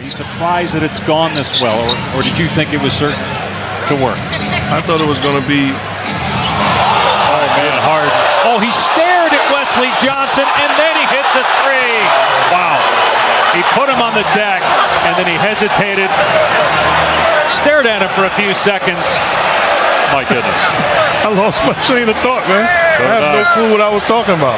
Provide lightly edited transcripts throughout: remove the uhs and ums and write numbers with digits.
Are you surprised that it's gone this well, or did you think it was certain to work? I thought it was going to be. Oh, man, hard. Oh, he stared at Wesley Johnson, and then he hit the three. Wow. He put him on the deck, and then he hesitated, stared at him for a few seconds. My goodness. I lost my train of thought, man. I have no clue what I was talking about.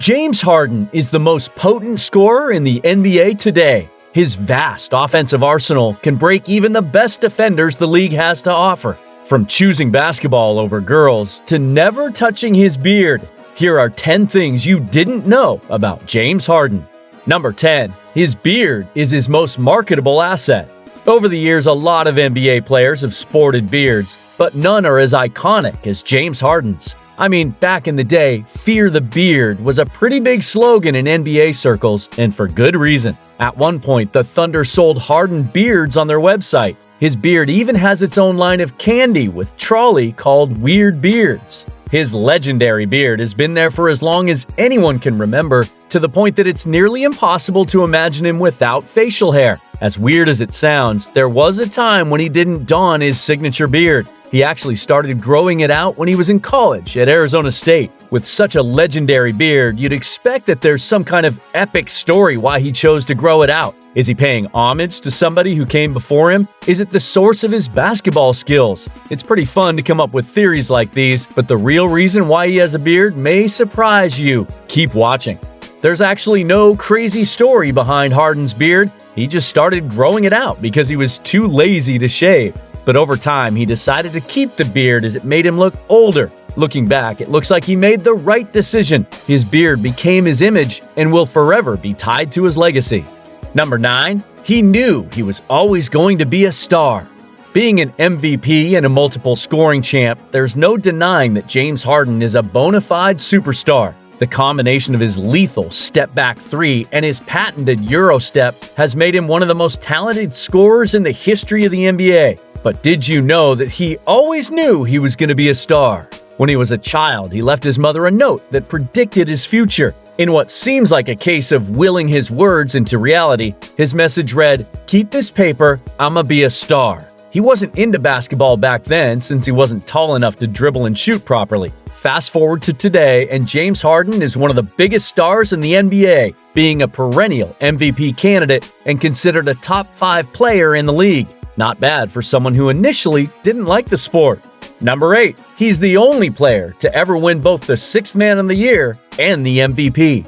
James Harden is the most potent scorer in the NBA today. His vast offensive arsenal can break even the best defenders the league has to offer. From choosing basketball over girls to never touching his beard, here are 10 things you didn't know about James Harden. Number 10. His beard is his most marketable asset. Over the years, a lot of NBA players have sported beards, but none are as iconic as James Harden's. I mean, back in the day, "Fear the beard" was a pretty big slogan in NBA circles, and for good reason. At one point, the Thunder sold Harden beards on their website. His beard even has its own line of candy with trolley called Weird Beards. His legendary beard has been there for as long as anyone can remember, to the point that it's nearly impossible to imagine him without facial hair. As weird as it sounds, there was a time when he didn't don his signature beard. He actually started growing it out when he was in college at Arizona State. With such a legendary beard, you'd expect that there's some kind of epic story why he chose to grow it out. Is he paying homage to somebody who came before him? Is it the source of his basketball skills? It's pretty fun to come up with theories like these, but the real reason why he has a beard may surprise you. Keep watching. There's actually no crazy story behind Harden's beard. He just started growing it out because he was too lazy to shave. But over time, he decided to keep the beard as it made him look older. Looking back, it looks like he made the right decision. His beard became his image and will forever be tied to his legacy. Number 9. He knew he was always going to be a star. Being an MVP and a multiple scoring champ, there's no denying that James Harden is a bona fide superstar. The combination of his lethal step-back three and his patented Euro step has made him one of the most talented scorers in the history of the NBA. But did you know that he always knew he was going to be a star? When he was a child, he left his mother a note that predicted his future. In what seems like a case of willing his words into reality, his message read, "Keep this paper, I'ma be a star." He wasn't into basketball back then since he wasn't tall enough to dribble and shoot properly. Fast forward to today, and James Harden is one of the biggest stars in the NBA, being a perennial MVP candidate and considered a top 5 player in the league. Not bad for someone who initially didn't like the sport. Number 8. He's the only player to ever win both the 6th Man of the Year and the MVP.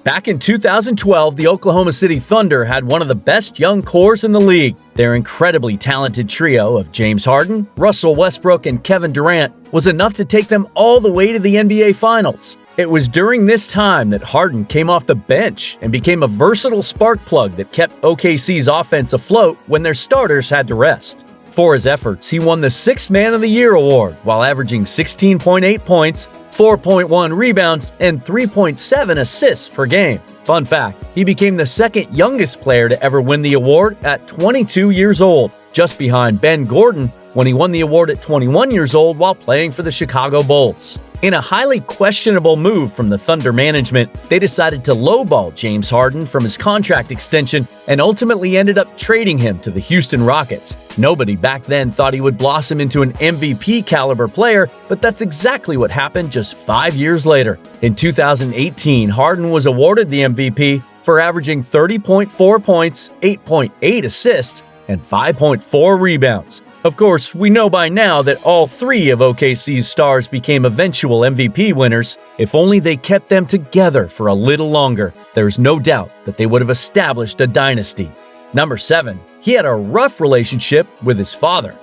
Back in 2012, the Oklahoma City Thunder had one of the best young cores in the league. Their incredibly talented trio of James Harden, Russell Westbrook, and Kevin Durant was enough to take them all the way to the NBA Finals. It was during this time that Harden came off the bench and became a versatile spark plug that kept OKC's offense afloat when their starters had to rest. For his efforts, he won the 6th Man of the Year award while averaging 16.8 points, 4.1 rebounds, and 3.7 assists per game. Fun fact, he became the second youngest player to ever win the award at 22 years old, just behind Ben Gordon when he won the award at 21 years old while playing for the Chicago Bulls. In a highly questionable move from the Thunder management, they decided to lowball James Harden from his contract extension and ultimately ended up trading him to the Houston Rockets. Nobody back then thought he would blossom into an MVP caliber player, but that's exactly what happened just 5 years later. In 2018, Harden was awarded the MVP for averaging 30.4 points, 8.8 assists, and 5.4 rebounds. Of course, we know by now that all 3 of OKC's stars became eventual MVP winners. If only they kept them together for a little longer, there's no doubt that they would have established a dynasty. Number 7. He had a rough relationship with his father.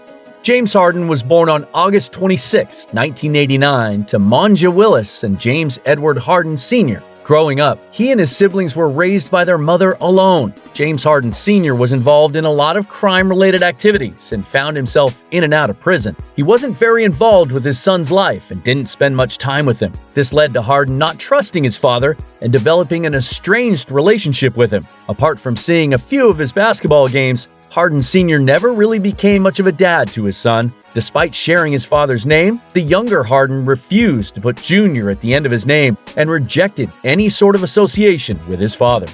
James Harden was born on August 26, 1989, to Manja Willis and James Edward Harden Sr. Growing up, he and his siblings were raised by their mother alone. James Harden Sr. was involved in a lot of crime-related activities and found himself in and out of prison. He wasn't very involved with his son's life and didn't spend much time with him. This led to Harden not trusting his father and developing an estranged relationship with him. Apart from seeing a few of his basketball games, Harden Sr. never really became much of a dad to his son. Despite sharing his father's name, the younger Harden refused to put Jr. at the end of his name and rejected any sort of association with his father.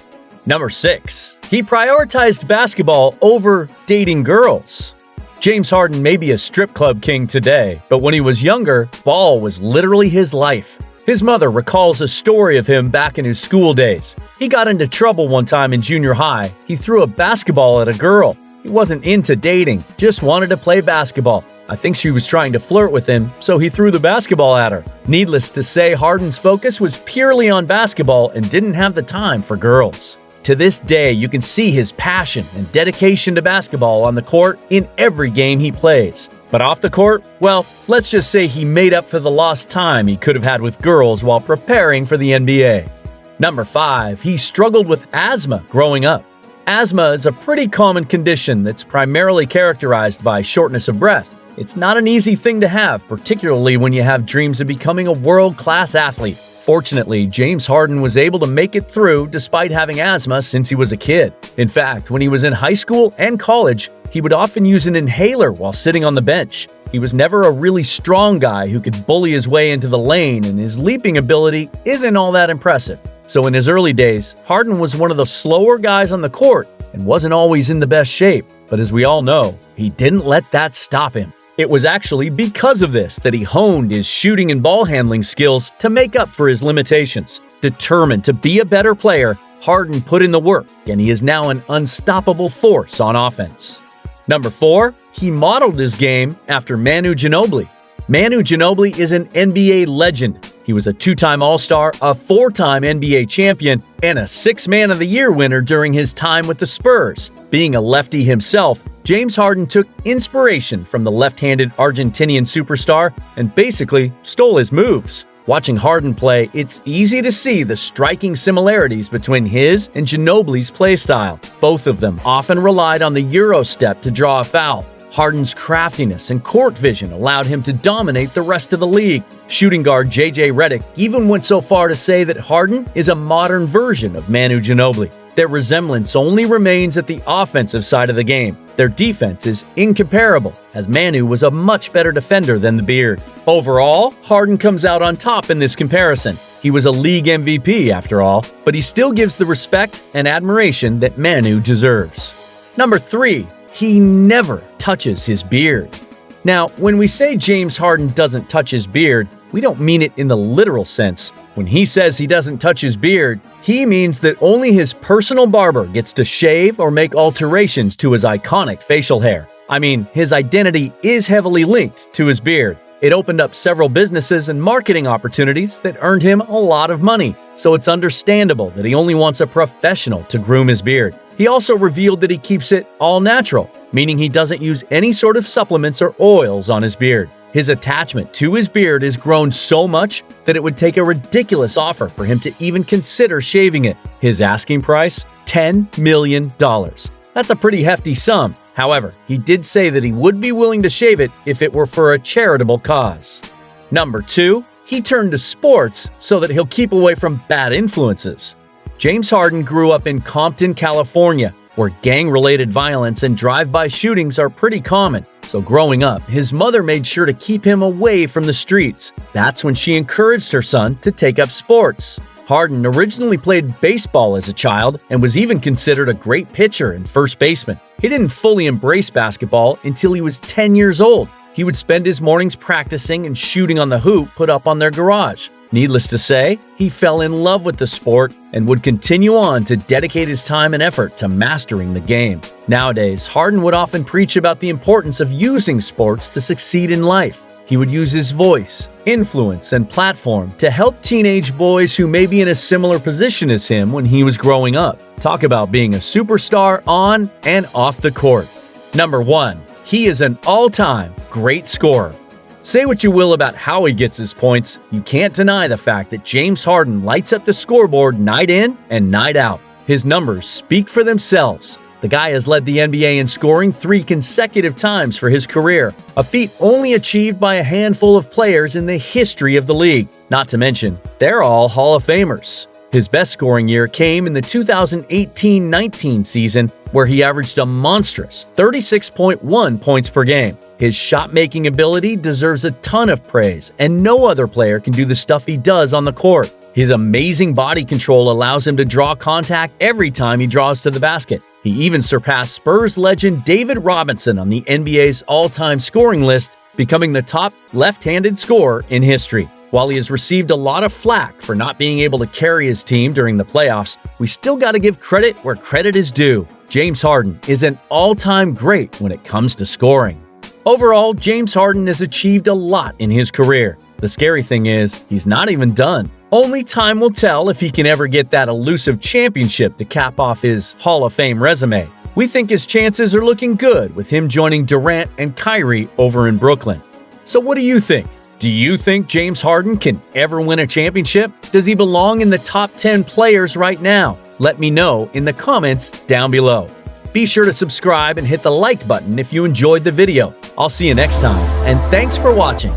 Number 6. He prioritized basketball over dating girls. James Harden may be a strip club king today, but when he was younger, ball was literally his life. His mother recalls a story of him back in his school days. He got into trouble one time in junior high. He threw a basketball at a girl. He wasn't into dating, just wanted to play basketball. I think she was trying to flirt with him, so he threw the basketball at her. Needless to say, Harden's focus was purely on basketball and didn't have the time for girls. To this day, you can see his passion and dedication to basketball on the court in every game he plays. But off the court, well, let's just say he made up for the lost time he could have had with girls while preparing for the NBA. Number 5. He struggled with asthma growing up. Asthma is a pretty common condition that's primarily characterized by shortness of breath. It's not an easy thing to have, particularly when you have dreams of becoming a world-class athlete. Fortunately, James Harden was able to make it through despite having asthma since he was a kid. In fact, when he was in high school and college, he would often use an inhaler while sitting on the bench. He was never a really strong guy who could bully his way into the lane, and his leaping ability isn't all that impressive. So in his early days, Harden was one of the slower guys on the court and wasn't always in the best shape. But as we all know, he didn't let that stop him. It was actually because of this that he honed his shooting and ball handling skills to make up for his limitations. Determined to be a better player, Harden put in the work, and he is now an unstoppable force on offense. Number 4. He modeled his game after Manu Ginobili. Manu Ginobili is an NBA legend. He was a 2-time All-Star, a 4-time NBA champion, and a 6th Man of the Year winner during his time with the Spurs. Being a lefty himself, James Harden took inspiration from the left-handed Argentinian superstar and basically stole his moves. Watching Harden play, it's easy to see the striking similarities between his and Ginobili's play style. Both of them often relied on the Euro step to draw a foul. Harden's craftiness and court vision allowed him to dominate the rest of the league. Shooting guard J.J. Redick even went so far to say that Harden is a modern version of Manu Ginobili. Their resemblance only remains at the offensive side of the game. Their defense is incomparable, as Manu was a much better defender than the Beard. Overall, Harden comes out on top in this comparison. He was a league MVP after all, but he still gives the respect and admiration that Manu deserves. Number 3. He never touches his beard. Now, when we say James Harden doesn't touch his beard, we don't mean it in the literal sense. When he says he doesn't touch his beard, he means that only his personal barber gets to shave or make alterations to his iconic facial hair. I mean, his identity is heavily linked to his beard. It opened up several businesses and marketing opportunities that earned him a lot of money, so it's understandable that he only wants a professional to groom his beard. He also revealed that he keeps it all natural, meaning he doesn't use any sort of supplements or oils on his beard. His attachment to his beard has grown so much that it would take a ridiculous offer for him to even consider shaving it. His asking price? $10 million. That's a pretty hefty sum. However, he did say that he would be willing to shave it if it were for a charitable cause. Number 2. He turned to sports so that he'll keep away from bad influences. James Harden grew up in Compton, California, where gang-related violence and drive-by shootings are pretty common. So growing up, his mother made sure to keep him away from the streets. That's when she encouraged her son to take up sports. Harden originally played baseball as a child and was even considered a great pitcher and first baseman. He didn't fully embrace basketball until he was 10 years old. He would spend his mornings practicing and shooting on the hoop put up on their garage. Needless to say, he fell in love with the sport and would continue on to dedicate his time and effort to mastering the game. Nowadays, Harden would often preach about the importance of using sports to succeed in life. He would use his voice, influence, and platform to help teenage boys who may be in a similar position as him when he was growing up. Talk about being a superstar on and off the court. Number 1. He is an all-time great scorer. Say what you will about how he gets his points, you can't deny the fact that James Harden lights up the scoreboard night in and night out. His numbers speak for themselves. The guy has led the NBA in scoring 3 consecutive times for his career, a feat only achieved by a handful of players in the history of the league. Not to mention, they're all Hall of Famers. His best scoring year came in the 2018-19 season, where he averaged a monstrous 36.1 points per game. His shot-making ability deserves a ton of praise, and no other player can do the stuff he does on the court. His amazing body control allows him to draw contact every time he draws to the basket. He even surpassed Spurs legend David Robinson on the NBA's all-time scoring list, becoming the top left-handed scorer in history. While he has received a lot of flack for not being able to carry his team during the playoffs, we still got to give credit where credit is due. James Harden is an all-time great when it comes to scoring. Overall, James Harden has achieved a lot in his career. The scary thing is, he's not even done. Only time will tell if he can ever get that elusive championship to cap off his Hall of Fame resume. We think his chances are looking good with him joining Durant and Kyrie over in Brooklyn. So what do you think? Do you think James Harden can ever win a championship? Does he belong in the top 10 players right now? Let me know in the comments down below. Be sure to subscribe and hit the like button if you enjoyed the video. I'll see you next time, and thanks for watching.